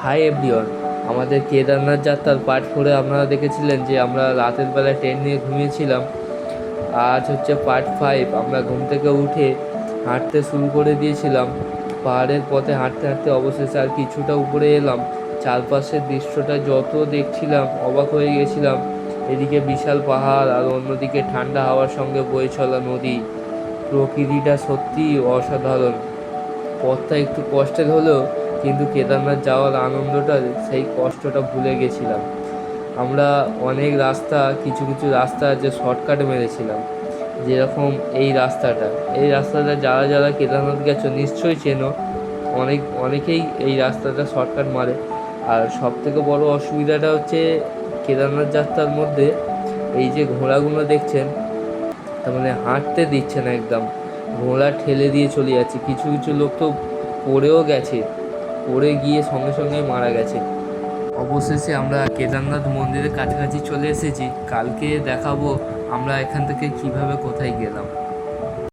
Hi everyone, আমাদের কেদারনাথ যাত্রার part 4-এ আপনারা দেখেছিলেন যে আমরা রাতের বেলা ট্রেন নিয়ে ঘুমিয়েছিলাম। আজ হচ্ছে পার্ট 5। আমরা ঘুম থেকে উঠে হাঁটতে শুরু করে দিয়েছিলাম। পাহাড়ের পথে হাঁটতে হাঁটতে অবশেষে আর কিছুটা উপরে এলাম। চারপাশের দৃশ্যটা যত দেখছিলাম অবাক হয়ে গেছিলাম। এদিকে বিশাল পাহাড় আর অন্যদিকে ঠান্ডা হাওয়ার সঙ্গে বয়ে চলা নদী। প্রকৃতিটা সত্যিই অসাধারণ। পথটা একটু কষ্টের হলেও কিন্তু কেদারনাথ যাওয়ার আনন্দটা, সেই কষ্টটা ভুলে গেছিলাম। আমরা অনেক রাস্তা, কিছু কিছু রাস্তা যে শর্টকাট মেরেছিলাম, যেরকম এই রাস্তাটা যারা যারা কেদারনাথ গেছো নিশ্চয়ই চেনো। অনেকেই এই রাস্তাটা শর্টকাট মারে। আর সব থেকে বড় অসুবিধাটা হচ্ছে কেদারনাথ যাত্রার মধ্যে এই যে ঘোড়াগুলো দেখছেন, তার মানে হাঁটতে দিচ্ছে না একদম, ঘোড়া ঠেলে দিয়ে চলে যাচ্ছে। কিছু কিছু লোক তো পড়েও গেছে, পড়ে গিয়ে সঙ্গে সঙ্গে মারা গেছে। অবশেষে আমরা কেদারনাথ মন্দিরের কাছাকাছি চলে এসেছি। কালকে দেখাবো আমরা এখান থেকে কিভাবে কোথায় গেলাম।